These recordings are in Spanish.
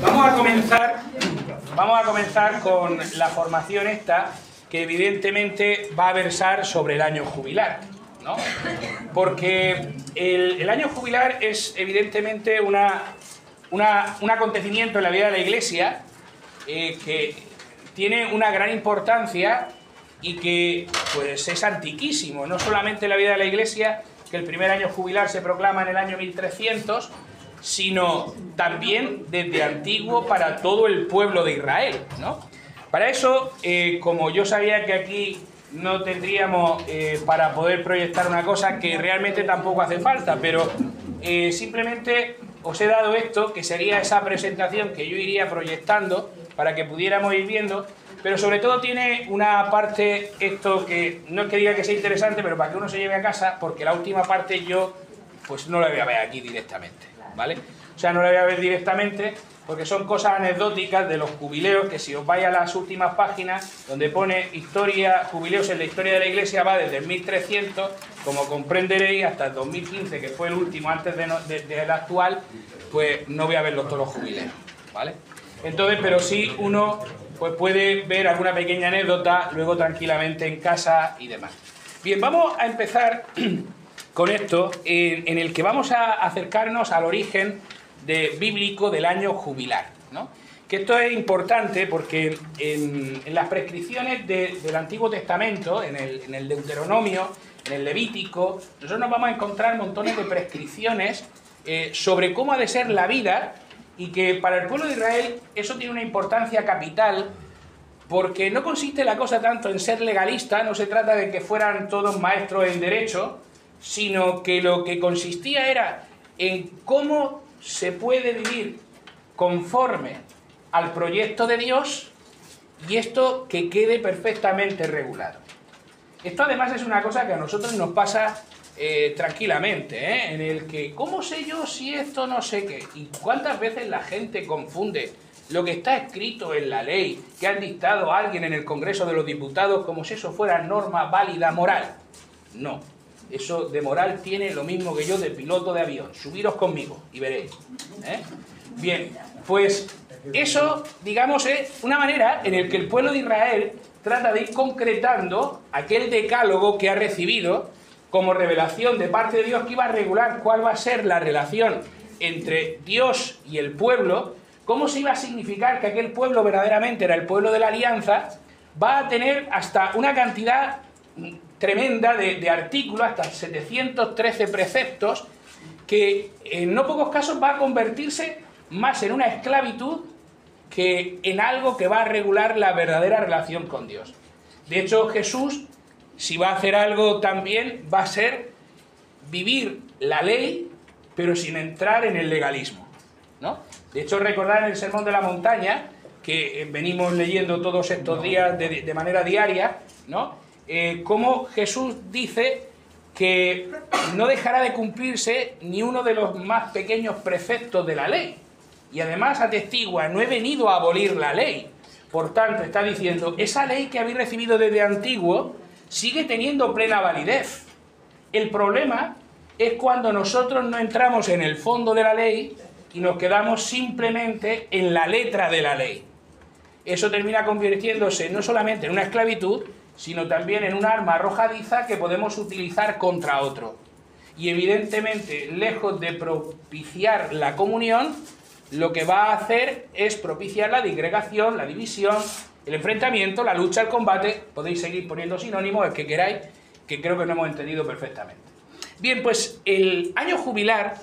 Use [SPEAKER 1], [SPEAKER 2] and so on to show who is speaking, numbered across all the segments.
[SPEAKER 1] Vamos a comenzar con la formación esta, que evidentemente va a versar sobre el año jubilar, ¿no? Porque el año jubilar es evidentemente un acontecimiento en la vida de la Iglesia que tiene una gran importancia y que pues es antiquísimo, no solamente en la vida de la Iglesia, que el primer año jubilar se proclama en el año 1300, sino también desde antiguo para todo el pueblo de Israel, ¿no? Para eso, como yo sabía que aquí no tendríamos para poder proyectar una cosa que realmente tampoco hace falta, pero simplemente os he dado esto, que sería esa presentación que yo iría proyectando para que pudiéramos ir viendo, pero sobre todo tiene una parte, esto que no es que diga que sea interesante, pero para que uno se lleve a casa, porque la última parte yo pues no la voy a ver aquí directamente, ¿vale? O sea, no la voy a ver directamente porque son cosas anecdóticas de los jubileos, que si os vais a las últimas páginas, donde pone historia, jubileos en la historia de la Iglesia, va desde el 1300, como comprenderéis, hasta el 2015, que fue el último antes del actual, pues no voy a verlos todos los jubileos, ¿vale? Entonces, pero sí uno pues puede ver alguna pequeña anécdota luego tranquilamente en casa y demás. Bien, vamos a empezar con esto, en el que vamos a acercarnos al origen bíblico del año jubilar, ¿no? Que esto es importante porque en las prescripciones del Antiguo Testamento, en el Deuteronomio, en el Levítico, nosotros nos vamos a encontrar montones de prescripciones sobre cómo ha de ser la vida, y que para el pueblo de Israel eso tiene una importancia capital, porque no consiste la cosa tanto en ser legalista, no se trata de que fueran todos maestros en derecho, sino que lo que consistía era en cómo se puede vivir conforme al proyecto de Dios y esto que quede perfectamente regulado. Esto además es una cosa que a nosotros nos pasa tranquilamente, en el que, ¿cómo sé yo si esto no sé qué? ¿Y cuántas veces la gente confunde lo que está escrito en la ley que ha dictado alguien en el Congreso de los Diputados como si eso fuera norma válida moral? No. Eso de moral tiene lo mismo que yo de piloto de avión. Subiros conmigo y veréis. Bien, pues eso, digamos, es una manera en la que el pueblo de Israel trata de ir concretando aquel decálogo que ha recibido como revelación de parte de Dios, que iba a regular cuál va a ser la relación entre Dios y el pueblo, cómo se iba a significar que aquel pueblo verdaderamente era el pueblo de la alianza. Va a tener hasta una cantidad tremenda de artículos, hasta 713 preceptos, que en no pocos casos va a convertirse más en una esclavitud que en algo que va a regular la verdadera relación con Dios. De hecho, Jesús, si va a hacer algo también, va a ser vivir la ley, pero sin entrar en el legalismo, ¿no? De hecho, recordad en el Sermón de la Montaña, que venimos leyendo todos estos días de manera diaria, ¿no? Cómo Jesús dice que no dejará de cumplirse ni uno de los más pequeños preceptos de la ley. Y además atestigua, no he venido a abolir la ley. Por tanto, está diciendo, esa ley que habéis recibido desde antiguo sigue teniendo plena validez. El problema es cuando nosotros no entramos en el fondo de la ley y nos quedamos simplemente en la letra de la ley. Eso termina convirtiéndose no solamente en una esclavitud, sino también en un arma arrojadiza que podemos utilizar contra otro. Y evidentemente, lejos de propiciar la comunión, lo que va a hacer es propiciar la disgregación, la división, el enfrentamiento, la lucha, el combate. Podéis seguir poniendo sinónimos, el que queráis, que creo que no hemos entendido perfectamente. Bien, pues el año jubilar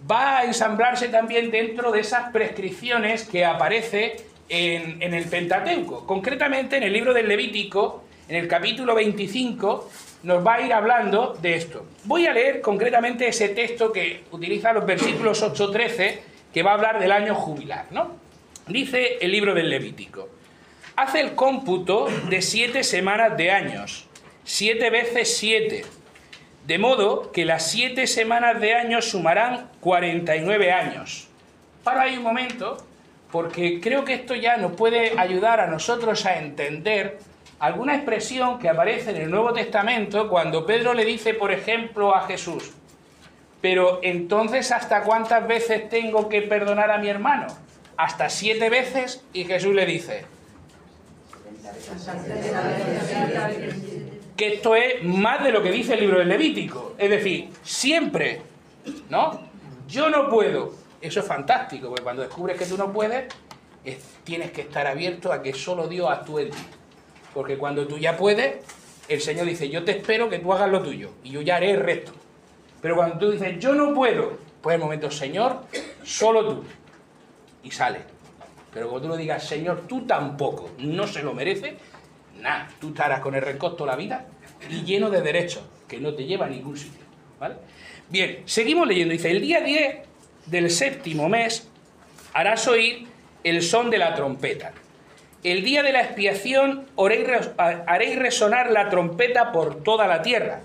[SPEAKER 1] va a ensamblarse también dentro de esas prescripciones que aparece en el Pentateuco. Concretamente en el libro del Levítico, en el capítulo 25, nos va a ir hablando de esto. Voy a leer concretamente ese texto que utiliza los versículos 8-13, que va a hablar del año jubilar, ¿no? Dice el libro del Levítico: hace el cómputo de 7 semanas de años, 7 veces 7, de modo que las 7 semanas de años sumarán 49 años. Paro ahí un momento, porque creo que esto ya nos puede ayudar a nosotros a entender alguna expresión que aparece en el Nuevo Testamento cuando Pedro le dice, por ejemplo, a Jesús: pero entonces, ¿hasta cuántas veces tengo que perdonar a mi hermano? hasta 7 veces y Jesús le dice que esto es más de lo que dice el libro del Levítico. Es decir, siempre, ¿no? Yo no puedo. Eso es fantástico, porque cuando descubres que tú no puedes, tienes que estar abierto a que solo Dios actúe en ti. Porque cuando tú ya puedes, el Señor dice, yo te espero que tú hagas lo tuyo, y yo ya haré el resto. Pero cuando tú dices, yo no puedo, pues el momento, Señor, solo tú. Y sale. Pero cuando tú le digas, Señor, tú tampoco, no se lo merece, nada, tú estarás con el rencor toda la vida y lleno de derechos, que no te lleva a ningún sitio, ¿vale? Bien, seguimos leyendo. Dice, el día 10 del 7º mes harás oír el son de la trompeta. El día de la expiación haréis resonar la trompeta por toda la tierra.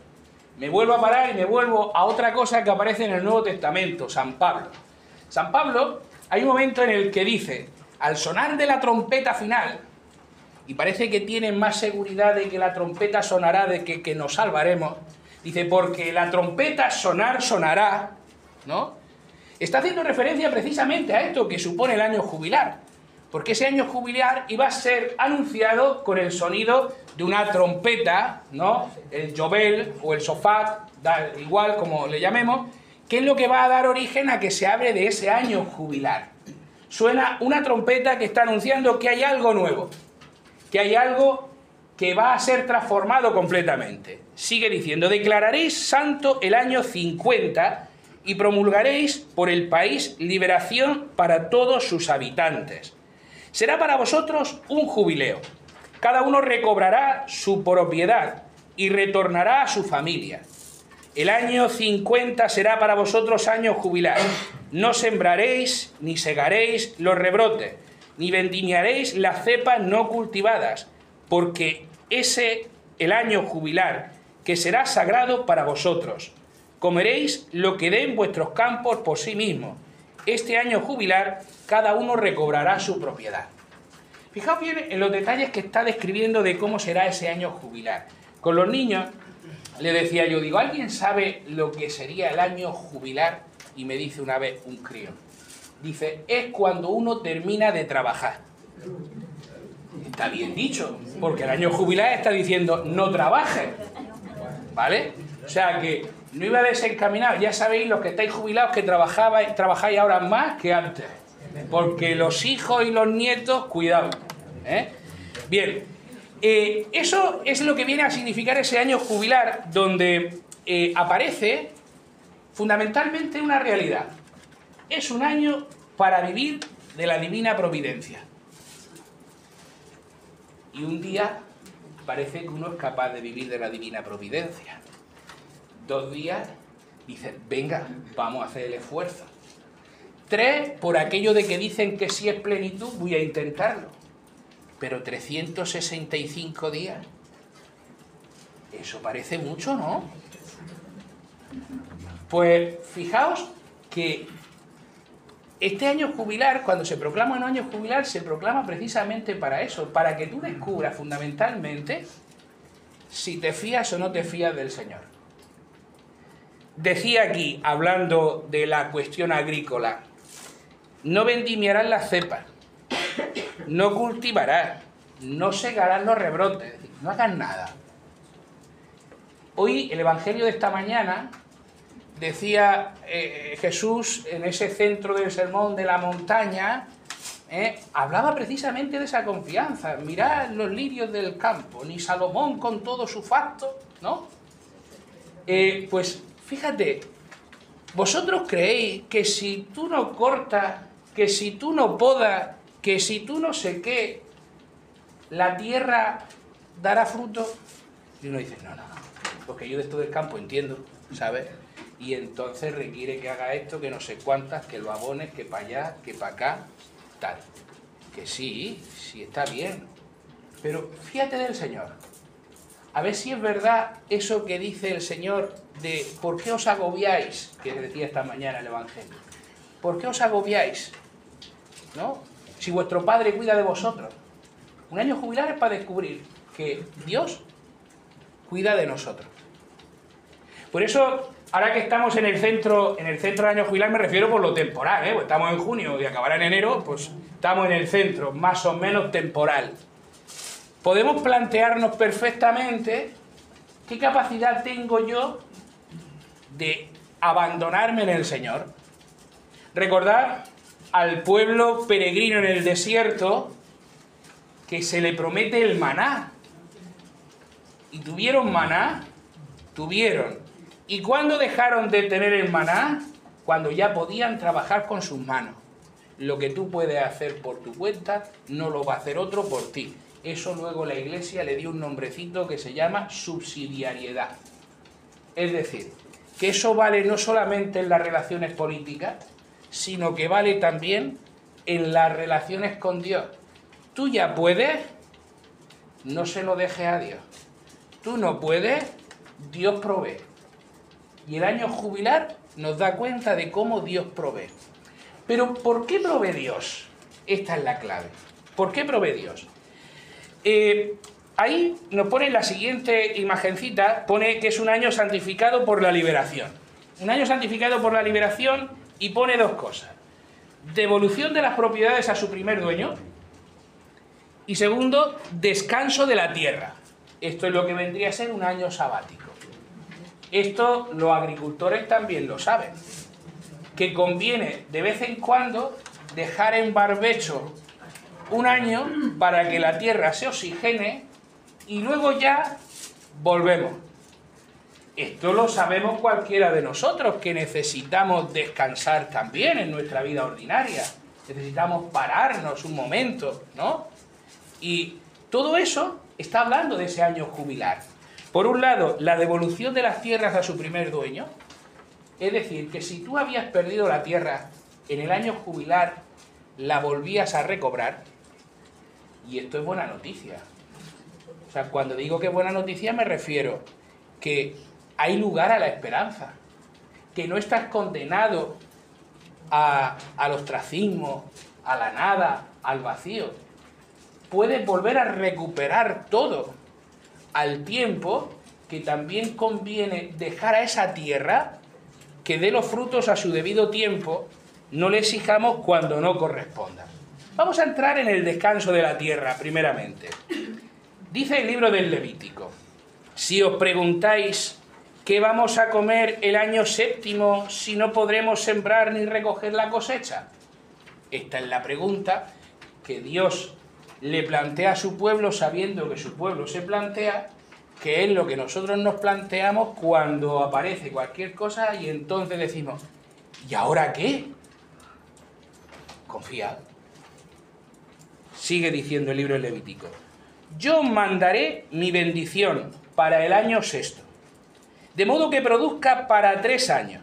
[SPEAKER 1] Me vuelvo a parar y me vuelvo a otra cosa que aparece en el Nuevo Testamento, San Pablo. San Pablo, hay un momento en el que dice, al sonar de la trompeta final, y parece que tienen más seguridad de que la trompeta sonará, de que nos salvaremos, dice, porque la trompeta sonará, ¿no? Está haciendo referencia precisamente a esto que supone el año jubilar, porque ese año jubilar iba a ser anunciado con el sonido de una trompeta, ¿no? El yobel o el sofat, da igual como le llamemos, que es lo que va a dar origen a que se hable de ese año jubilar. Suena una trompeta que está anunciando que hay algo nuevo, que hay algo que va a ser transformado completamente. Sigue diciendo, declararéis santo el año 50 y promulgaréis por el país liberación para todos sus habitantes. Será para vosotros un jubileo. Cada uno recobrará su propiedad y retornará a su familia. El año 50 será para vosotros año jubilar. No sembraréis ni segaréis los rebrotes, ni vendimiaréis las cepas no cultivadas, porque el año jubilar, que será sagrado para vosotros. Comeréis lo que den vuestros campos por sí mismos. Este año jubilar, cada uno recobrará su propiedad. Fijaos bien en los detalles que está describiendo de cómo será ese año jubilar. Con los niños le decía yo, digo, ¿alguien sabe lo que sería el año jubilar? Y me dice una vez un crío. Dice, es cuando uno termina de trabajar. Está bien dicho, porque el año jubilar está diciendo, no trabajes, ¿vale? O sea que no iba desencaminado. Ya sabéis, los que estáis jubilados, que trabajáis ahora más que antes. Porque los hijos y los nietos, cuidado, ¿eh? Bien, eso es lo que viene a significar ese año jubilar, donde aparece fundamentalmente una realidad. Es un año para vivir de la divina providencia. Y un día parece que uno es capaz de vivir de la divina providencia. 2 días dicen, venga, vamos a hacer el esfuerzo. 3, por aquello de que dicen que si es plenitud, voy a intentarlo. Pero 365 días, eso parece mucho, ¿no? Pues fijaos que este año jubilar, cuando se proclama un año jubilar, se proclama precisamente para eso, para que tú descubras fundamentalmente si te fías o no te fías del Señor. Decía aquí, hablando de la cuestión agrícola, no vendimiarás las cepas, no cultivarás, no segarás los rebrotes, es decir, no hagas nada. Hoy el Evangelio de esta mañana decía Jesús en ese centro del sermón de la montaña, hablaba precisamente de esa confianza. Mirad los lirios del campo, ni Salomón con todo su facto, ¿no? Pues fíjate, vosotros creéis que si tú no cortas, que si tú no podas, que si tú no sé qué, la tierra dará fruto. Y uno dice, no, porque yo de esto del campo entiendo, ¿sabes? Y entonces requiere que haga esto, que no sé cuántas, que lo abones, que para allá, que para acá, tal. Que sí está bien. Pero fíjate del Señor. A ver si es verdad eso que dice el Señor de ¿por qué os agobiáis? Que decía esta mañana el Evangelio. ¿Por qué os agobiáis? ¿No? Si vuestro Padre cuida de vosotros. Un año jubilar es para descubrir que Dios cuida de nosotros. Por eso Ahora que estamos en el centro del año jubilar, me refiero por lo temporal, ¿eh? Pues estamos en junio y acabará en enero, pues estamos en el centro, más o menos temporal. Podemos plantearnos perfectamente qué capacidad tengo yo de abandonarme en el Señor. Recordad al pueblo peregrino en el desierto que se le promete el maná. ¿Y tuvieron maná? Tuvieron. ¿Y cuándo dejaron de tener el maná? Cuando ya podían trabajar con sus manos. Lo que tú puedes hacer por tu cuenta, no lo va a hacer otro por ti. Eso luego la Iglesia le dio un nombrecito que se llama subsidiariedad. Es decir, que eso vale no solamente en las relaciones políticas, sino que vale también en las relaciones con Dios. Tú ya puedes, no se lo dejes a Dios. Tú no puedes, Dios provee. Y el año jubilar nos da cuenta de cómo Dios provee. Pero ¿por qué provee Dios? Esta es la clave. ¿Por qué provee Dios? Ahí nos pone la siguiente imagencita, pone que es un año santificado por la liberación. Un año santificado por la liberación y pone dos cosas. Devolución de las propiedades a su primer dueño y segundo, descanso de la tierra. Esto es lo que vendría a ser un año sabático. Esto los agricultores también lo saben, que conviene de vez en cuando dejar en barbecho un año para que la tierra se oxigene y luego ya volvemos. Esto lo sabemos cualquiera de nosotros, que necesitamos descansar también en nuestra vida ordinaria. Necesitamos pararnos un momento, ¿no? Y todo eso está hablando de ese año jubilar. Por un lado, la devolución de las tierras a su primer dueño. Es decir, que si tú habías perdido la tierra en el año jubilar, la volvías a recobrar. Y esto es buena noticia. O sea, cuando digo que es buena noticia me refiero que hay lugar a la esperanza. Que no estás condenado al ostracismo, a la nada, al vacío. Puedes volver a recuperar todo. Al tiempo que también conviene dejar a esa tierra que dé los frutos a su debido tiempo, no le exijamos cuando no corresponda. Vamos a entrar en el descanso de la tierra, primeramente. Dice el libro del Levítico: si os preguntáis qué vamos a comer el año séptimo si no podremos sembrar ni recoger la cosecha. Esta es la pregunta que Dios le plantea a su pueblo, sabiendo que su pueblo se plantea, que es lo que nosotros nos planteamos cuando aparece cualquier cosa y entonces decimos, ¿y ahora qué? Confía. Sigue diciendo el libro del Levítico: yo mandaré mi bendición para el año sexto, de modo que produzca para 3 años.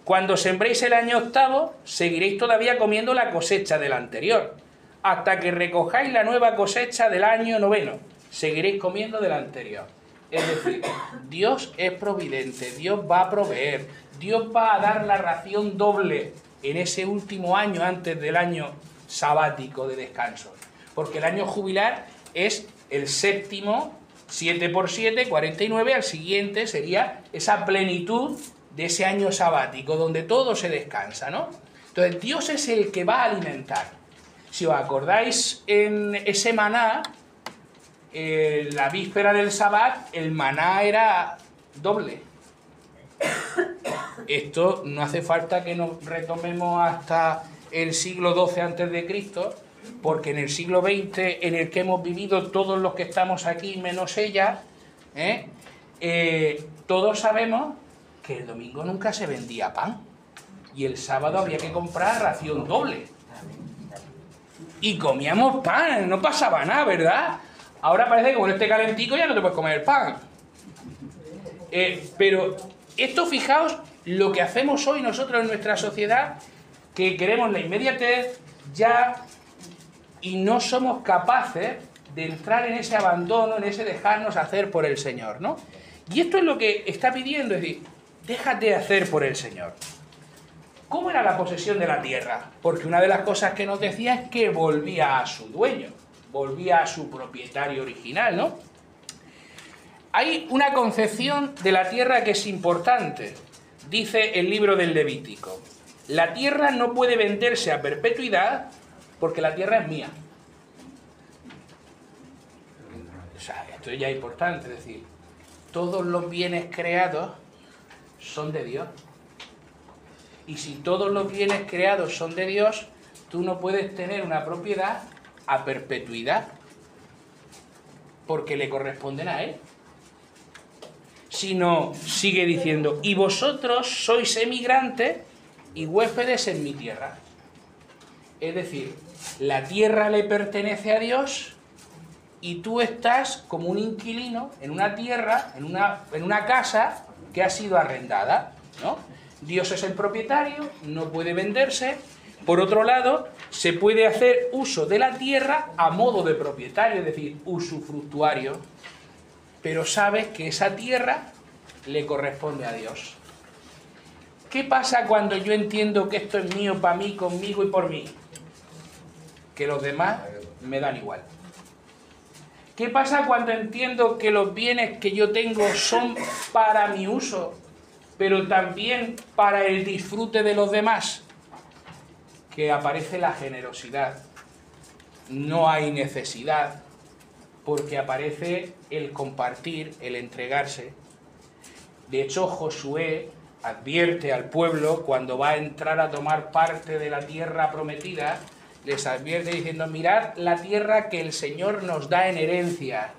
[SPEAKER 1] Cuando sembréis el año octavo, seguiréis todavía comiendo la cosecha del anterior, hasta que recojáis la nueva cosecha del año noveno, seguiréis comiendo del anterior. Es decir, Dios es providente, Dios va a proveer, Dios va a dar la ración doble en ese último año antes del año sabático de descanso. Porque el año jubilar es el séptimo, 7 por 7, 49, al siguiente sería esa plenitud de ese año sabático, donde todo se descansa, ¿no? Entonces Dios es el que va a alimentar. Si os acordáis en ese maná, la víspera del Sabbat, el maná era doble. Esto no hace falta que nos retomemos hasta el siglo XII a.C., porque en el siglo XX, en el que hemos vivido todos los que estamos aquí, menos ella, todos sabemos que el domingo nunca se vendía pan y el sábado había que comprar ración doble. Y comíamos pan, no pasaba nada, ¿verdad? Ahora parece que con este calentico ya no te puedes comer el pan. Pero esto, fijaos, lo que hacemos hoy nosotros en nuestra sociedad, que queremos la inmediatez ya y no somos capaces de entrar en ese abandono, en ese dejarnos hacer por el Señor, ¿no? Y esto es lo que está pidiendo, es decir, déjate hacer por el Señor. ¿Cómo era la posesión de la tierra? Porque una de las cosas que nos decía es que volvía a su dueño, volvía a su propietario original, ¿no? Hay una concepción de la tierra que es importante. dice el libro del Levítico: la tierra no puede venderse a perpetuidad porque la tierra es mía. O sea, esto ya es importante, es decir, todos los bienes creados son de Dios. Y si todos los bienes creados son de Dios, tú no puedes tener una propiedad a perpetuidad, porque le corresponden a Él. Sino, sigue diciendo, y vosotros sois emigrantes y huéspedes en mi tierra. Es decir, la tierra le pertenece a Dios y tú estás como un inquilino en una tierra, en una casa que ha sido arrendada, ¿no? Dios es el propietario, no puede venderse. Por otro lado, se puede hacer uso de la tierra a modo de propietario, es decir, usufructuario, pero sabes que esa tierra le corresponde a Dios. ¿Qué pasa cuando yo entiendo que esto es mío para mí, conmigo y por mí? Que los demás me dan igual. ¿Qué pasa cuando entiendo que los bienes que yo tengo son para mi uso, pero también para el disfrute de los demás? Que aparece la generosidad. No hay necesidad, porque aparece el compartir, el entregarse. De hecho, Josué advierte al pueblo cuando va a entrar a tomar parte de la tierra prometida, les advierte diciendo: mirad la tierra que el Señor nos da en herencia.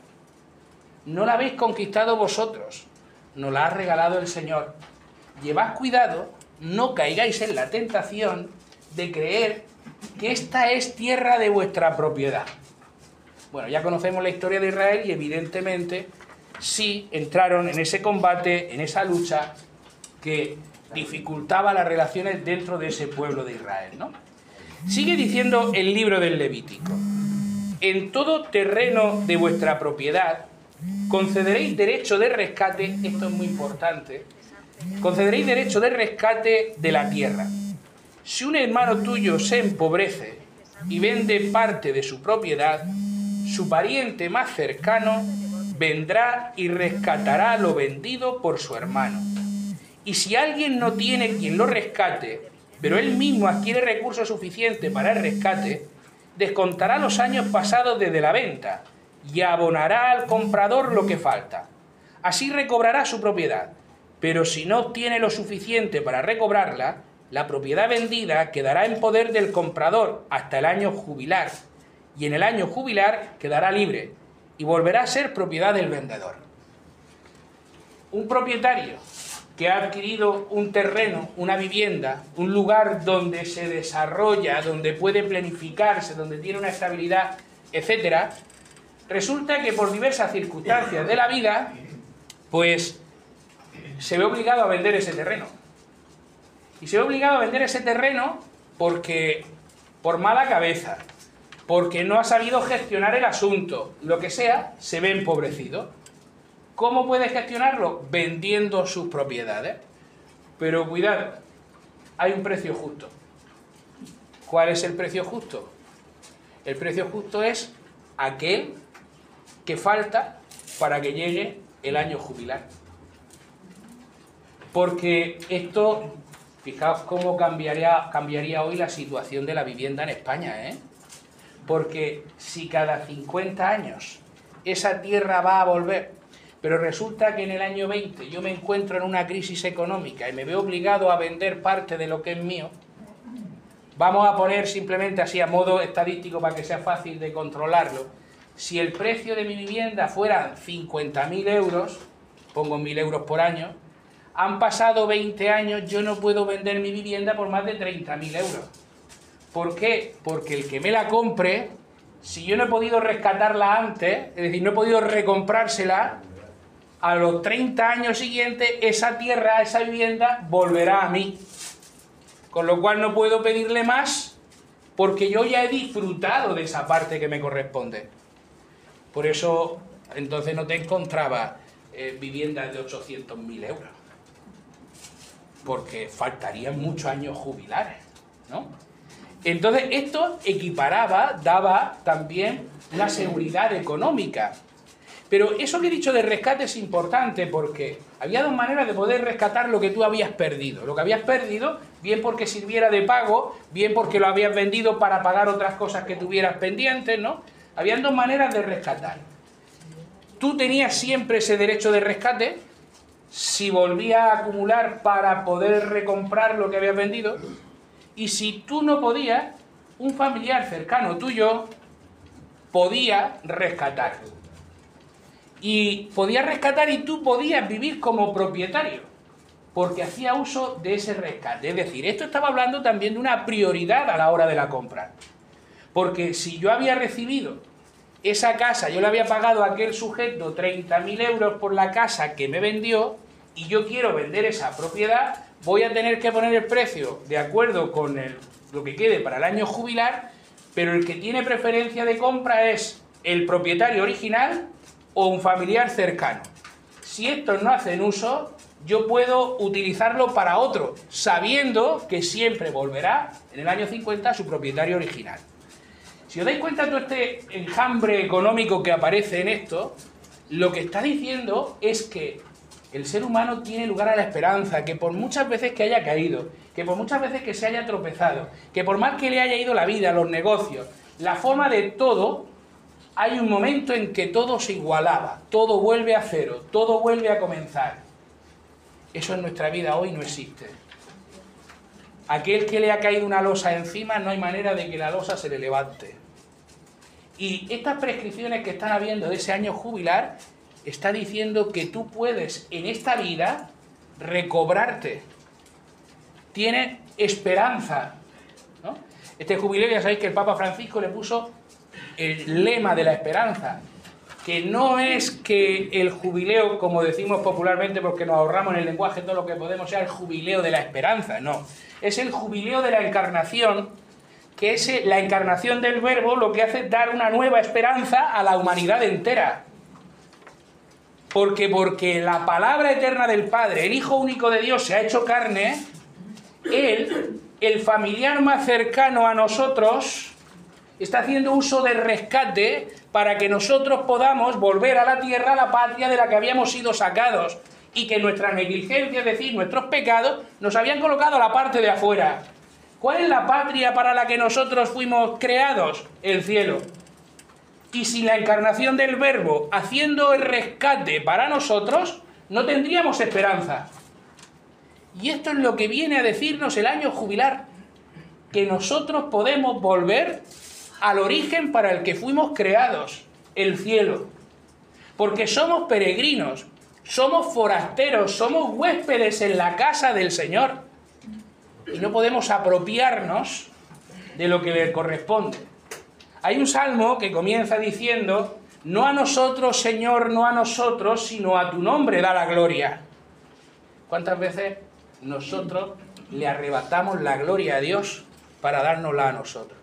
[SPEAKER 1] No la habéis conquistado vosotros, nos la ha regalado el Señor. Llevad cuidado, no caigáis en la tentación de creer que esta es tierra de vuestra propiedad. Bueno, ya conocemos la historia de Israel y evidentemente sí entraron en ese combate, en esa lucha que dificultaba las relaciones dentro de ese pueblo de Israel, ¿no? Sigue diciendo el libro del Levítico: en todo terreno de vuestra propiedad concederéis derecho de rescate, esto es muy importante, concederéis derecho de rescate de la tierra. Si un hermano tuyo se empobrece y vende parte de su propiedad, su pariente más cercano vendrá y rescatará lo vendido por su hermano. Y si alguien no tiene quien lo rescate, pero él mismo adquiere recursos suficientes para el rescate, descontará los años pasados desde la venta y abonará al comprador lo que falta. Así recobrará su propiedad, pero si no obtiene lo suficiente para recobrarla, la propiedad vendida quedará en poder del comprador hasta el año jubilar, y en el año jubilar quedará libre y volverá a ser propiedad del vendedor. Un propietario que ha adquirido un terreno, una vivienda, un lugar donde se desarrolla, donde puede planificarse, donde tiene una estabilidad, etc., resulta que por diversas circunstancias de la vida, pues se ve obligado a vender ese terreno. Y se ve obligado a vender ese terreno porque por mala cabeza, porque no ha sabido gestionar el asunto, lo que sea, se ve empobrecido. ¿Cómo puede gestionarlo? Vendiendo sus propiedades. Pero cuidado, hay un precio justo. ¿Cuál es el precio justo? El precio justo es aquel que falta para que llegue el año jubilar. Porque esto, fijaos cómo cambiaría hoy la situación de la vivienda en España, ¿eh? Porque si cada 50 años esa tierra va a volver, pero resulta que en el año 20 yo me encuentro en una crisis económica y me veo obligado a vender parte de lo que es mío, vamos a poner simplemente así a modo estadístico para que sea fácil de controlarlo. Si el precio de mi vivienda fuera 50.000 euros, pongo 1.000 euros por año, han pasado 20 años, yo no puedo vender mi vivienda por más de 30.000 euros. ¿Por qué? Porque el que me la compre, si yo no he podido rescatarla antes, es decir, no he podido recomprársela, a los 30 años siguientes esa tierra, esa vivienda, volverá a mí. Con lo cual no puedo pedirle más porque yo ya he disfrutado de esa parte que me corresponde. Por eso, entonces no te encontraba viviendas de 800.000 euros. Porque faltarían muchos años jubilares, ¿no? Entonces esto equiparaba, daba también la seguridad económica. Pero eso que he dicho de rescate es importante porque Había dos maneras de poder rescatar lo que tú habías perdido. Lo que habías perdido, bien porque sirviera de pago, bien porque lo habías vendido para pagar otras cosas que tuvieras pendientes, ¿no? Habían dos maneras de rescatar. Tú tenías siempre ese derecho de rescate, si volvías a acumular para poder recomprar lo que habías vendido, y si tú no podías, un familiar cercano tuyo podía rescatar. Y podía rescatar y tú podías vivir como propietario, porque hacía uso de ese rescate. Es decir, esto estaba hablando también de una prioridad a la hora de la compra. Porque si yo había recibido esa casa, yo le había pagado a aquel sujeto 30.000 euros por la casa que me vendió, y yo quiero vender esa propiedad, voy a tener que poner el precio de acuerdo con lo que quede para el año jubilar, pero el que tiene preferencia de compra es el propietario original o un familiar cercano. Si estos no hacen uso, yo puedo utilizarlo para otro, sabiendo que siempre volverá en el año 50 a su propietario original. Si os dais cuenta todo este enjambre económico que aparece en esto, lo que está diciendo es que el ser humano tiene lugar a la esperanza, que por muchas veces que haya caído, que por muchas veces que se haya tropezado, que por más que le haya ido la vida, los negocios, la forma de todo, hay un momento en que todo se igualaba, todo vuelve a cero, todo vuelve a comenzar. Eso en nuestra vida hoy no existe. Aquel que le ha caído una losa encima, no hay manera de que la losa se le levante. Y estas prescripciones que están habiendo de ese año jubilar, está diciendo que tú puedes en esta vida recobrarte. Tienes esperanza, ¿no? Este jubileo, ya sabéis que el Papa Francisco le puso el lema de la esperanza, que no es que el jubileo, como decimos popularmente porque nos ahorramos en el lenguaje todo lo que podemos, sea el jubileo de la esperanza, no. Es el jubileo de la encarnación, que es la encarnación del Verbo, lo que hace es dar una nueva esperanza a la humanidad entera. Porque la palabra eterna del Padre, el Hijo único de Dios, se ha hecho carne, Él, el familiar más cercano a nosotros, está haciendo uso de rescate para que nosotros podamos volver a la tierra, a la patria de la que habíamos sido sacados, y que nuestra negligencia, es decir, nuestros pecados, nos habían colocado a la parte de afuera. ¿Cuál es la patria para la que nosotros fuimos creados? El cielo. Y sin la encarnación del Verbo haciendo el rescate para nosotros, no tendríamos esperanza. Y esto es lo que viene a decirnos el año jubilar, que nosotros podemos volver al origen para el que fuimos creados, el cielo. Porque somos peregrinos, somos forasteros, somos huéspedes en la casa del Señor. Y no podemos apropiarnos de lo que le corresponde. Hay un salmo que comienza diciendo: no a nosotros, Señor, no a nosotros, sino a tu nombre da la gloria. ¿Cuántas veces nosotros le arrebatamos la gloria a Dios para dárnosla a nosotros?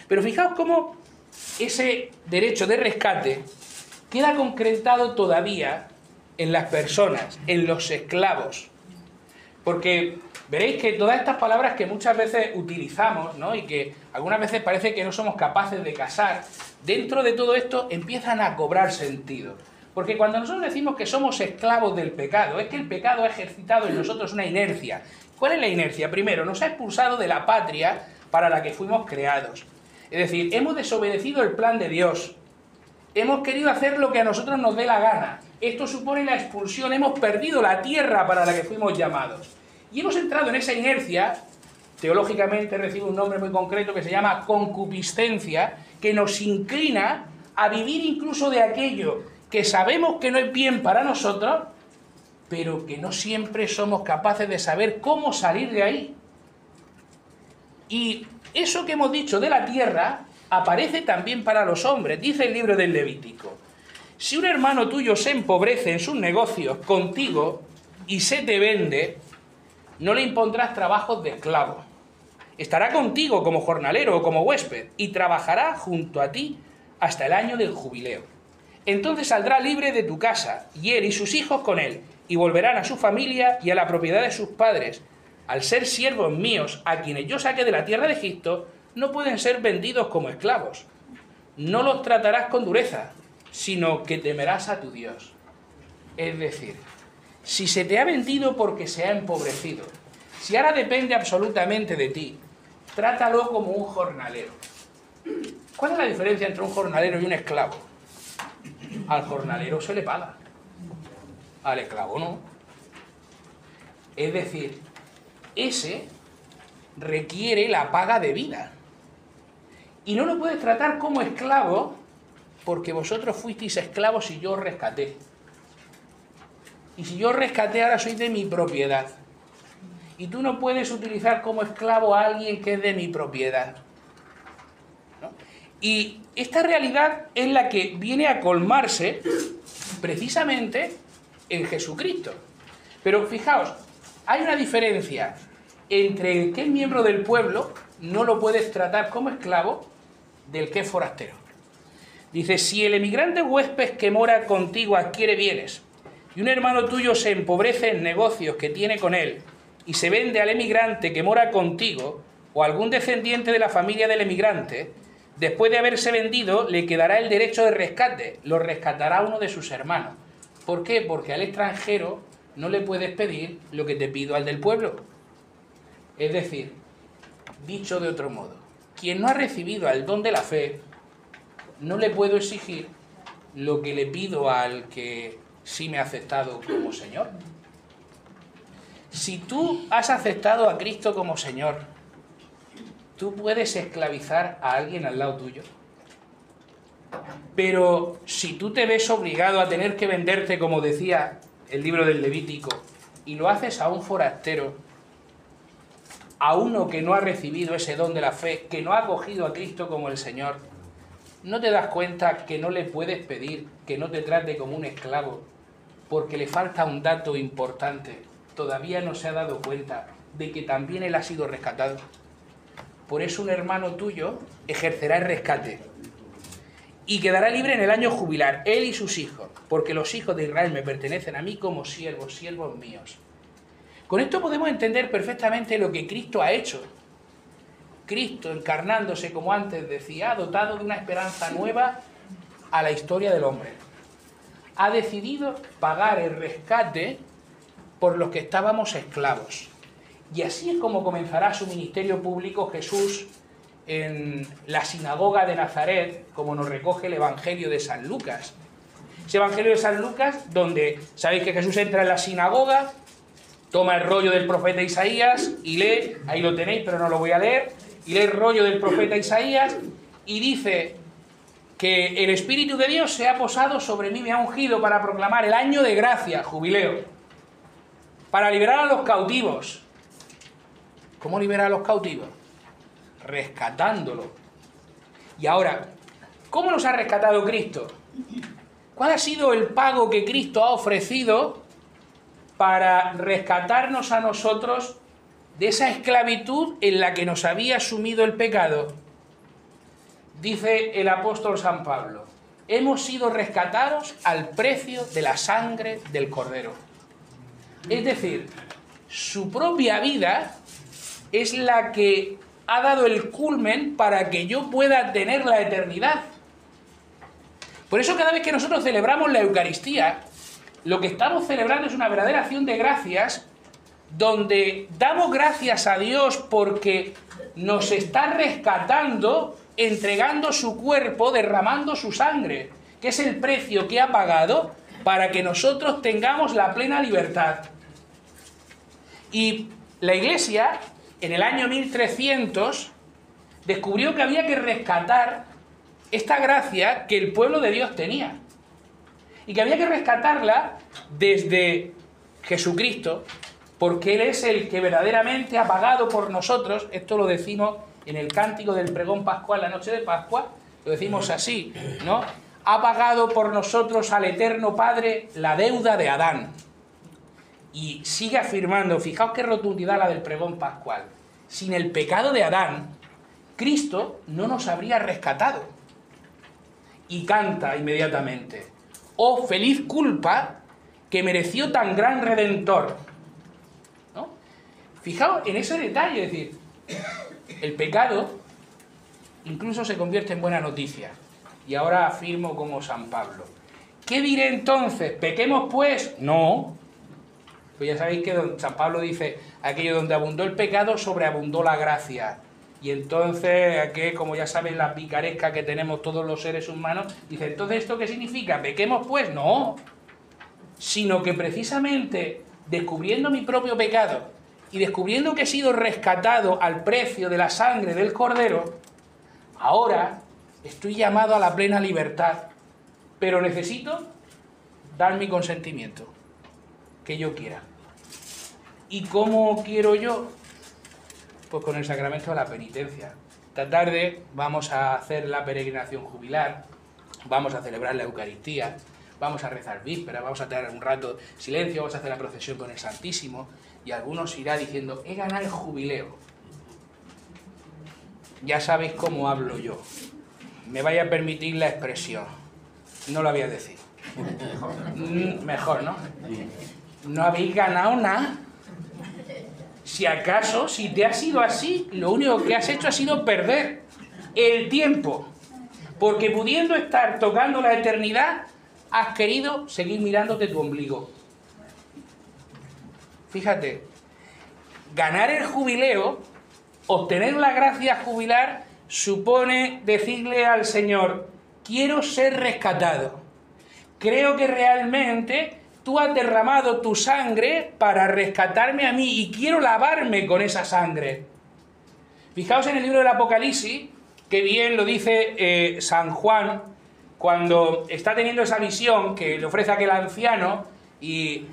[SPEAKER 1] Pero fijaos cómo ese derecho de rescate queda concretado todavía en las personas, en los esclavos. Porque veréis que todas estas palabras que muchas veces utilizamos, ¿no?, y que algunas veces parece que no somos capaces de casar, dentro de todo esto empiezan a cobrar sentido. Porque cuando nosotros decimos que somos esclavos del pecado, es que el pecado ha ejercitado en nosotros una inercia. ¿Cuál es la inercia? Primero, nos ha expulsado de la patria para la que fuimos creados. Es decir, hemos desobedecido el plan de Dios. Hemos querido hacer lo que a nosotros nos dé la gana. Esto supone la expulsión. Hemos perdido la tierra para la que fuimos llamados. Y hemos entrado en esa inercia, teológicamente recibe un nombre muy concreto que se llama concupiscencia, que nos inclina a vivir incluso de aquello que sabemos que no es bien para nosotros, pero que no siempre somos capaces de saber cómo salir de ahí. Y eso que hemos dicho de la tierra aparece también para los hombres. Dice el libro del Levítico: si un hermano tuyo se empobrece en sus negocios contigo y se te vende, no le impondrás trabajos de esclavo. Estará contigo como jornalero o como huésped y trabajará junto a ti hasta el año del jubileo. Entonces saldrá libre de tu casa, y él y sus hijos con él, y volverán a su familia y a la propiedad de sus padres. Al ser siervos míos, a quienes yo saqué de la tierra de Egipto, no pueden ser vendidos como esclavos. No los tratarás con dureza, sino que temerás a tu Dios. Es decir, si se te ha vendido porque se ha empobrecido, si ahora depende absolutamente de ti, trátalo como un jornalero. ¿Cuál es la diferencia entre un jornalero y un esclavo? Al jornalero se le paga, al esclavo no. Es decir, ese requiere la paga de vida. Y no lo puedes tratar como esclavo porque vosotros fuisteis esclavos y yo os rescaté. Y si yo os rescaté, ahora sois de mi propiedad. Y tú no puedes utilizar como esclavo a alguien que es de mi propiedad, ¿no? Y esta realidad es la que viene a colmarse precisamente en Jesucristo. Pero fijaos, hay una diferencia entre el que es miembro del pueblo, no lo puedes tratar como esclavo, del que es forastero. Dice, si el emigrante huésped que mora contigo adquiere bienes, y un hermano tuyo se empobrece en negocios que tiene con él, y se vende al emigrante que mora contigo, o algún descendiente de la familia del emigrante, después de haberse vendido, le quedará el derecho de rescate, lo rescatará uno de sus hermanos. ¿Por qué? Porque al extranjero no le puedes pedir lo que te pido al del pueblo. Es decir, dicho de otro modo, quien no ha recibido el don de la fe, no le puedo exigir lo que le pido al que sí me ha aceptado como Señor. Si tú has aceptado a Cristo como Señor, ¿tú puedes esclavizar a alguien al lado tuyo? Pero si tú te ves obligado a tener que venderte, como decía el libro del Levítico, y lo haces a un forastero, a uno que no ha recibido ese don de la fe, que no ha acogido a Cristo como el Señor, ¿no te das cuenta que no le puedes pedir que no te trate como un esclavo? Porque le falta un dato importante. Todavía no se ha dado cuenta de que también él ha sido rescatado. Por eso un hermano tuyo ejercerá el rescate y quedará libre en el año jubilar, él y sus hijos, porque los hijos de Israel me pertenecen a mí como siervos, siervos míos. Con esto podemos entender perfectamente lo que Cristo ha hecho. Cristo, encarnándose, como antes decía, ha dotado de una esperanza nueva a la historia del hombre. Ha decidido pagar el rescate por los que estábamos esclavos. Y así es como comenzará su ministerio público Jesús en la sinagoga de Nazaret, como nos recoge el Evangelio de San Lucas. Ese Evangelio de San Lucas, donde sabéis que Jesús entra en la sinagoga, toma el rollo del profeta Isaías y lee, ahí lo tenéis, pero no lo voy a leer, y lee el rollo del profeta Isaías y dice que el Espíritu de Dios se ha posado sobre mí, me ha ungido para proclamar el año de gracia, jubileo, para liberar a los cautivos. ¿Cómo liberar a los cautivos? Rescatándolo. Y ahora, ¿cómo nos ha rescatado Cristo? ¿Cuál ha sido el pago que Cristo ha ofrecido para rescatarnos a nosotros de esa esclavitud en la que nos había sumido el pecado? Dice el apóstol San Pablo, hemos sido rescatados al precio de la sangre del Cordero. Es decir, su propia vida es la que ha dado el culmen para que yo pueda tener la eternidad. Por eso cada vez que nosotros celebramos la Eucaristía, lo que estamos celebrando es una verdadera acción de gracias, donde damos gracias a Dios porque nos está rescatando, entregando su cuerpo, derramando su sangre, que es el precio que ha pagado para que nosotros tengamos la plena libertad. Y la Iglesia, en el año 1300, descubrió que había que rescatar esta gracia que el pueblo de Dios tenía. Y que había que rescatarla desde Jesucristo, porque Él es el que verdaderamente ha pagado por nosotros. Esto lo decimos en el cántico del pregón pascual, la noche de Pascua, lo decimos así, ¿no? Ha pagado por nosotros al Eterno Padre la deuda de Adán. Y sigue afirmando, fijaos qué rotundidad la del pregón pascual, sin el pecado de Adán, Cristo no nos habría rescatado. Y canta inmediatamente, oh feliz culpa que mereció tan gran Redentor. ¿No? Fijaos en ese detalle, es decir, el pecado incluso se convierte en buena noticia. Y ahora afirmo como San Pablo, ¿qué diré entonces? ¿Pequemos pues? No. Pues ya sabéis que San Pablo dice aquello donde abundó el pecado, sobreabundó la gracia. Y entonces, aquí, como ya saben, la picaresca que tenemos todos los seres humanos, dice, ¿entonces esto qué significa? ¿Pequemos pues? No. Sino que precisamente descubriendo mi propio pecado y descubriendo que he sido rescatado al precio de la sangre del Cordero, ahora estoy llamado a la plena libertad. Pero necesito dar mi consentimiento, que yo quiera. ¿Y cómo quiero yo? Pues con el sacramento de la penitencia. Esta tarde vamos a hacer la peregrinación jubilar, vamos a celebrar la Eucaristía, vamos a rezar vísperas, vamos a tener un rato de silencio, vamos a hacer la procesión con el Santísimo, y algunos irá diciendo, he ganado el jubileo. Ya sabéis cómo hablo yo. Me vaya a permitir la expresión. No la voy a decir. Mejor, ¿no? No habéis ganado nada. Si acaso, si te ha sido así, lo único que has hecho ha sido perder el tiempo. Porque pudiendo estar tocando la eternidad, has querido seguir mirándote tu ombligo. Fíjate, ganar el jubileo, obtener la gracia jubilar, supone decirle al Señor, quiero ser rescatado. Creo que realmente tú has derramado tu sangre para rescatarme a mí y quiero lavarme con esa sangre. Fijaos en el libro del Apocalipsis, que bien lo dice San Juan, cuando está teniendo esa visión que le ofrece aquel anciano, y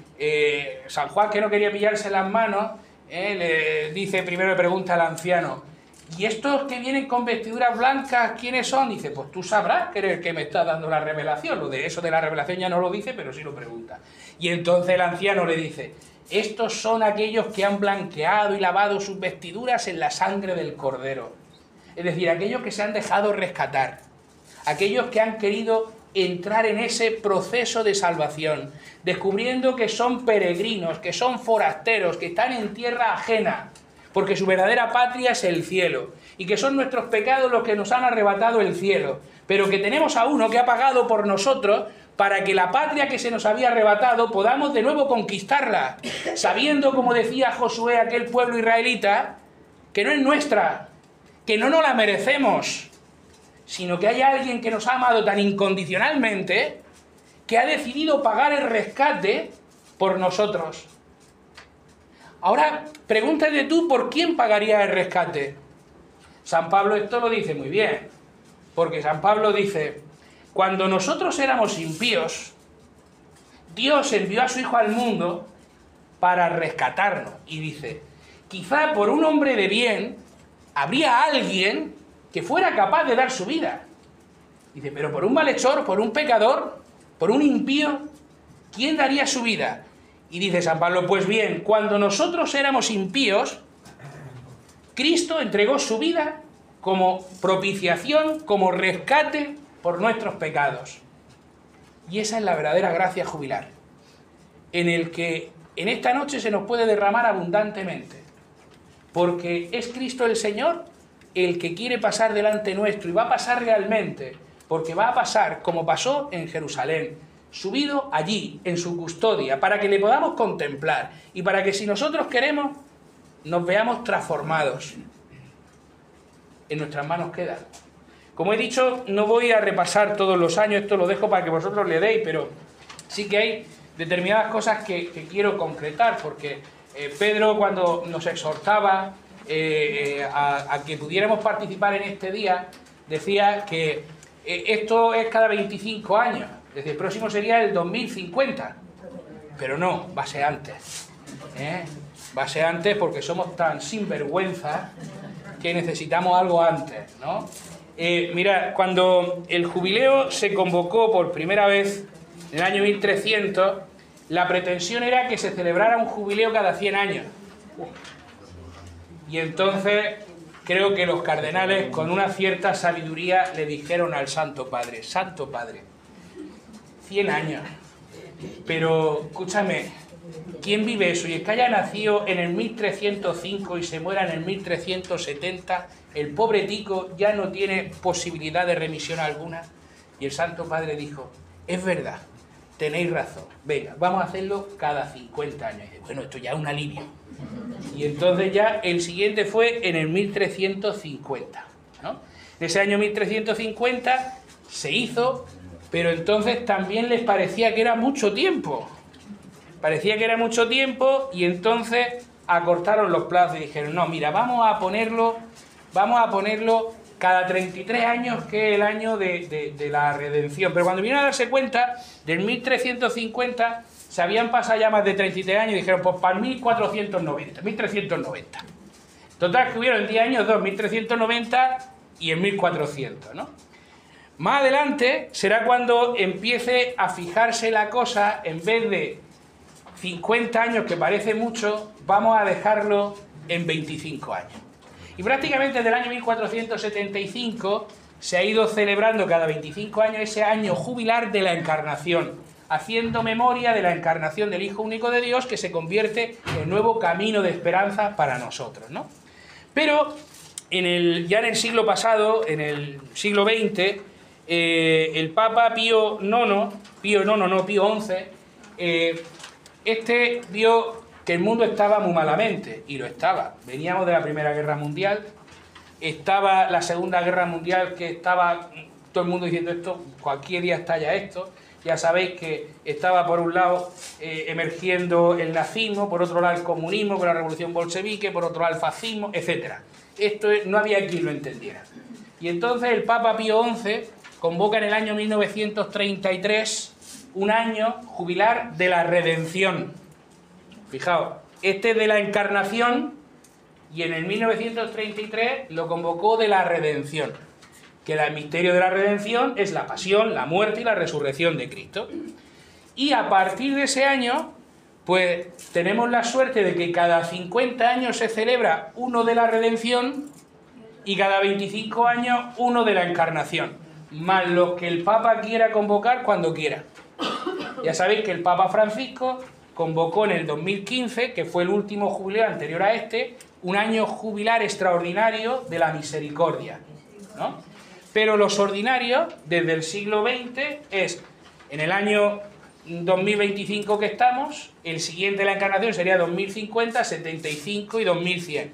[SPEAKER 1] San Juan, que no quería pillarse las manos, le dice, primero le pregunta al anciano, ¿y estos que vienen con vestiduras blancas, quiénes son? Dice, pues tú sabrás que eres el que me está dando la revelación. Lo de eso de la revelación ya no lo dice, pero sí lo pregunta. Y entonces el anciano le dice, estos son aquellos que han blanqueado y lavado sus vestiduras en la sangre del Cordero. Es decir, aquellos que se han dejado rescatar, aquellos que han querido entrar en ese proceso de salvación, descubriendo que son peregrinos, que son forasteros, que están en tierra ajena, porque su verdadera patria es el cielo, y que son nuestros pecados los que nos han arrebatado el cielo, pero que tenemos a uno que ha pagado por nosotros para que la patria que se nos había arrebatado podamos de nuevo conquistarla, sabiendo, como decía Josué, aquel pueblo israelita, que no es nuestra, que no nos la merecemos, sino que hay alguien que nos ha amado tan incondicionalmente que ha decidido pagar el rescate por nosotros. Ahora, pregúntate tú, ¿por quién pagaría el rescate? San Pablo esto lo dice muy bien, porque San Pablo dice, cuando nosotros éramos impíos, Dios envió a su Hijo al mundo para rescatarnos. Y dice, quizá por un hombre de bien, habría alguien que fuera capaz de dar su vida. Dice, pero por un malhechor, por un pecador, por un impío, ¿quién daría su vida? Y dice San Pablo, pues bien, cuando nosotros éramos impíos, Cristo entregó su vida como propiciación, como rescate por nuestros pecados. Y esa es la verdadera gracia jubilar, en el que en esta noche se nos puede derramar abundantemente, porque es Cristo el Señor el que quiere pasar delante nuestro, y va a pasar realmente, porque va a pasar como pasó en Jerusalén, subido allí, en su custodia, para que le podamos contemplar, y para que si nosotros queremos, nos veamos transformados. En nuestras manos queda. Como he dicho, no voy a repasar todos los años, esto lo dejo para que vosotros le deis, pero sí que hay determinadas cosas que quiero concretar, porque Pedro, cuando nos exhortaba a que pudiéramos participar en este día, decía que esto es cada 25 años, es decir, el próximo sería el 2050, pero no, va a ser antes, va a ser antes, porque somos tan sinvergüenza que necesitamos algo antes, ¿no? Mira, cuando el jubileo se convocó por primera vez en el año 1300, la pretensión era que se celebrara un jubileo cada 100 años. Y entonces creo que los cardenales, con una cierta sabiduría, le dijeron al Santo Padre, 100 años. Pero, escúchame, ¿quién vive eso? Y es que haya nacido en el 1305 y se muera en el 1370, el pobre tico ya no tiene posibilidad de remisión alguna. Y el Santo Padre dijo, es verdad, tenéis razón, venga, vamos a hacerlo cada 50 años. Y dice, bueno, esto ya es un alivio. Y entonces ya el siguiente fue en el 1350, ¿no? En ese año 1350 se hizo, pero entonces también les parecía que era mucho tiempo. Parecía que era mucho tiempo y entonces acortaron los plazos y dijeron, no, mira, vamos a ponerlo cada 33 años, que es el año de la redención. Pero cuando vinieron a darse cuenta, del 1350 se habían pasado ya más de 33 años y dijeron, pues para el 1390. Total, que hubieron 10 años, 1390 y el 1400, ¿no? Más adelante será cuando empiece a fijarse la cosa, en vez de 50 años, que parece mucho, vamos a dejarlo en 25 años. Y prácticamente desde el año 1475 se ha ido celebrando cada 25 años ese año jubilar de la Encarnación, haciendo memoria de la encarnación del Hijo único de Dios, que se convierte en el nuevo camino de esperanza para nosotros, ¿no? Pero ya en el siglo pasado, en el siglo XX, el Papa Pío XI, este vio que el mundo estaba muy malamente, y lo estaba. Veníamos de la Primera Guerra Mundial, estaba la Segunda Guerra Mundial, que estaba todo el mundo diciendo esto, cualquier día estalla esto. Ya sabéis que estaba por un lado emergiendo el nazismo, por otro lado el comunismo con la revolución bolchevique, por otro lado el fascismo, etc. Esto no había quien lo entendiera. Y entonces el Papa Pío XI convoca en el año 1933 un año jubilar de la redención. Fijaos, este es de la encarnación y en el 1933 lo convocó de la redención. Que el misterio de la redención es la pasión, la muerte y la resurrección de Cristo. Y a partir de ese año, pues tenemos la suerte de que cada 50 años se celebra uno de la redención y cada 25 años uno de la encarnación, más los que el Papa quiera convocar cuando quiera. Ya sabéis que el Papa Francisco convocó en el 2015, que fue el último jubileo anterior a este, un año jubilar extraordinario de la misericordia, ¿no? Pero los ordinarios, desde el siglo XX, es en el año 2025 que estamos, el siguiente de la encarnación sería 2050, 75 y 2100.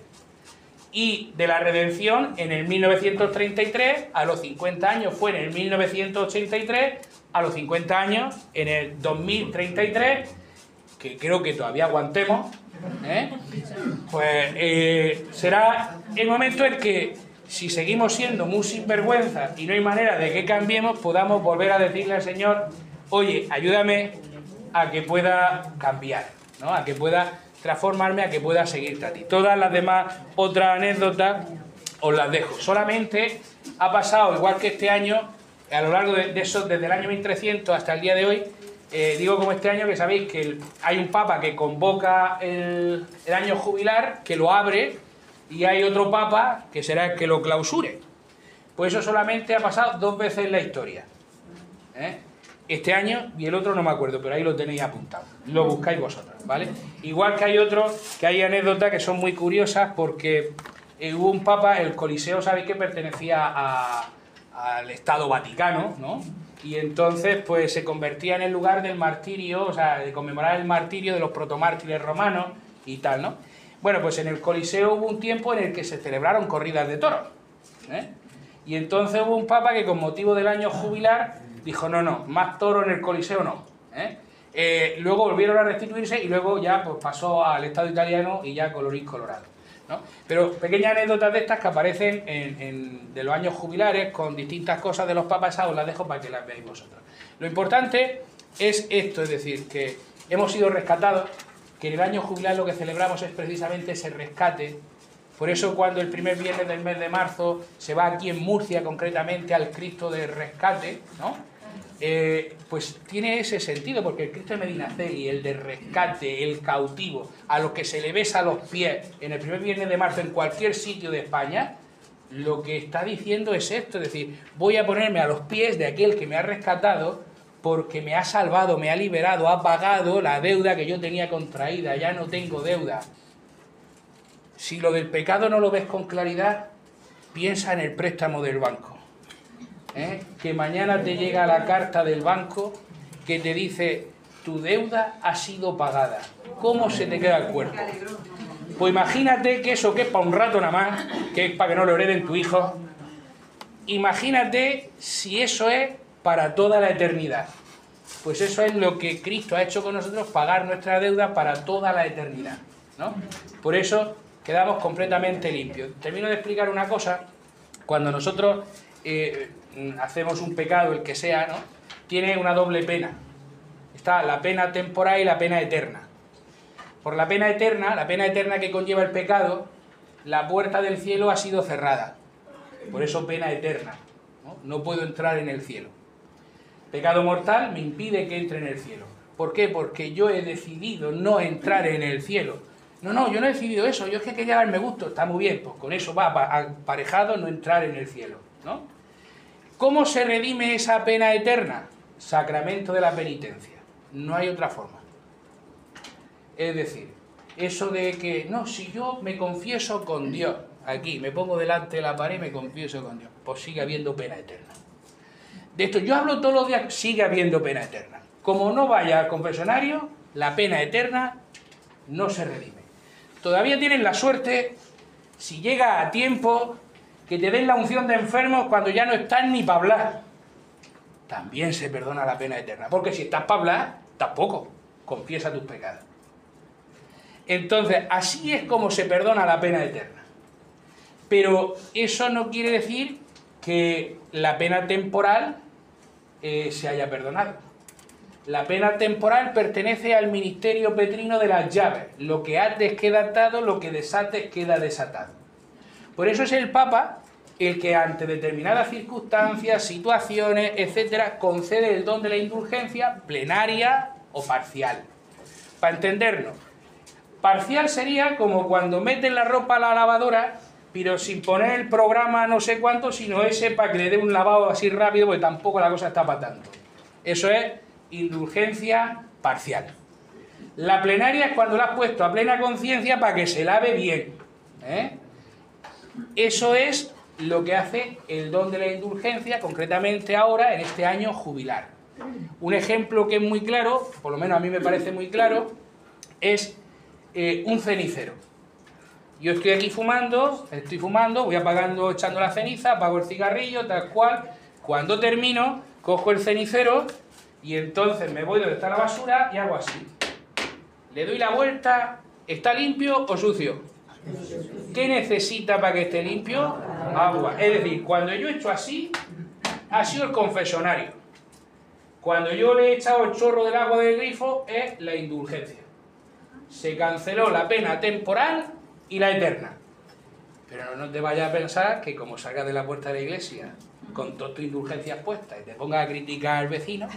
[SPEAKER 1] Y de la redención en el 1933, a los 50 años fue en el 1983, a los 50 años en el 2033, que creo que todavía aguantemos, pues será el momento en que, si seguimos siendo muy sinvergüenza y no hay manera de que cambiemos, podamos volver a decirle al Señor, oye, ayúdame a que pueda cambiar, ¿no? A que pueda transformarme, a que pueda seguirte a ti. Todas las demás otras anécdotas os las dejo. Solamente ha pasado, igual que este año, a lo largo de eso, desde el año 1300 hasta el día de hoy, digo como este año, que sabéis que hay un Papa que convoca el año jubilar, que lo abre, y hay otro Papa que será el que lo clausure. Pues eso solamente ha pasado 2 veces en la historia. Este año y el otro no me acuerdo, pero ahí lo tenéis apuntado. Lo buscáis vosotros, ¿vale? Igual que hay otros, que hay anécdotas que son muy curiosas, porque hubo un Papa, el Coliseo, sabéis que pertenecía al Estado Vaticano, ¿no? Y entonces pues se convertía en el lugar del martirio, o sea, de conmemorar el martirio de los protomártires romanos y tal, ¿no? Bueno, pues en el Coliseo hubo un tiempo en el que se celebraron corridas de toros, y entonces hubo un Papa que con motivo del año jubilar dijo, no, más toros en el Coliseo no, luego volvieron a restituirse y luego ya pues pasó al Estado italiano y ya colorín colorado, ¿no? Pero pequeñas anécdotas de estas que aparecen de los años jubilares con distintas cosas de los papas, os las dejo para que las veáis vosotros. Lo importante es esto, es decir, que hemos sido rescatados, que en el año jubilar lo que celebramos es precisamente ese rescate. Por eso cuando el primer viernes del mes de marzo se va aquí en Murcia concretamente al Cristo del Rescate, ¿no? Pues tiene ese sentido, porque el Cristo de Medinaceli, el de rescate, el cautivo, a los que se le besa los pies en el primer viernes de marzo en cualquier sitio de España, lo que está diciendo es esto, es decir, voy a ponerme a los pies de aquel que me ha rescatado, porque me ha salvado, me ha liberado, ha pagado la deuda que yo tenía contraída, ya no tengo deuda. Si lo del pecado no lo ves con claridad, piensa en el préstamo del banco. Que mañana te llega la carta del banco que te dice: tu deuda ha sido pagada. ¿Cómo se te queda el cuerpo? Pues imagínate que eso, que es para un rato nada más, que es para que no lo hereden tu hijo, imagínate si eso es para toda la eternidad. Pues eso es lo que Cristo ha hecho con nosotros, pagar nuestra deuda para toda la eternidad, ¿no? Por eso quedamos completamente limpios. Termino de explicar una cosa. Cuando nosotros hacemos un pecado, el que sea, ¿no?, tiene una doble pena. Está la pena temporal y la pena eterna. Por la pena eterna que conlleva el pecado, la puerta del cielo ha sido cerrada. Por eso pena eterna, ¿no? No puedo entrar en el cielo. Pecado mortal me impide que entre en el cielo. ¿Por qué? Porque yo he decidido no entrar en el cielo. No, yo no he decidido eso, yo es que quería darme gusto. Está muy bien, pues con eso va aparejado no entrar en el cielo, ¿no? ¿Cómo se redime esa pena eterna? Sacramento de la penitencia. No hay otra forma. Es decir, eso de que, no, si yo me confieso con Dios, aquí, me pongo delante de la pared y me confieso con Dios, pues sigue habiendo pena eterna. De esto yo hablo todos los días, sigue habiendo pena eterna. Como no vaya al confesionario, la pena eterna no se redime. Todavía tienes la suerte, si llega a tiempo, que te den la unción de enfermos cuando ya no estás ni para hablar. También se perdona la pena eterna, porque si estás para hablar, tampoco, confiesa tus pecados. Entonces, así es como se perdona la pena eterna. Pero eso no quiere decir que la pena temporal se haya perdonado. La pena temporal pertenece al ministerio petrino de las llaves. Lo que ates queda atado, lo que desates queda desatado. Por eso es el Papa el que ante determinadas circunstancias, situaciones, etcétera, concede el don de la indulgencia plenaria o parcial. Para entendernos, parcial sería como cuando meten la ropa a la lavadora, pero sin poner el programa no sé cuánto, sino ese para que le dé un lavado así rápido, porque tampoco la cosa está para tanto. Eso es indulgencia parcial. La plenaria es cuando la has puesto a plena conciencia para que se lave bien, ¿eh? Eso es lo que hace el don de la indulgencia, concretamente ahora, en este año jubilar. Un ejemplo que es muy claro, por lo menos a mí me parece muy claro, es un cenicero. Yo estoy aquí fumando, voy apagando, echando la ceniza, apago el cigarrillo, tal cual. Cuando termino, cojo el cenicero y entonces me voy donde está la basura y hago así. Le doy la vuelta, ¿está limpio o sucio? ¿Qué necesita para que esté limpio? Agua. Es decir, cuando yo he hecho así, ha sido el confesionario. Cuando yo le he echado el chorro del agua del grifo, es la indulgencia. Se canceló la pena temporal y la eterna. Pero no te vayas a pensar que como salgas de la puerta de la iglesia con todas tus indulgencias puestas y te pongas a criticar al vecino,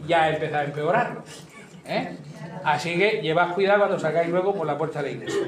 [SPEAKER 1] ya empezás a empeorarlo, ¿eh? Así que llevad cuidado cuando salgáis luego por la puerta de la iglesia.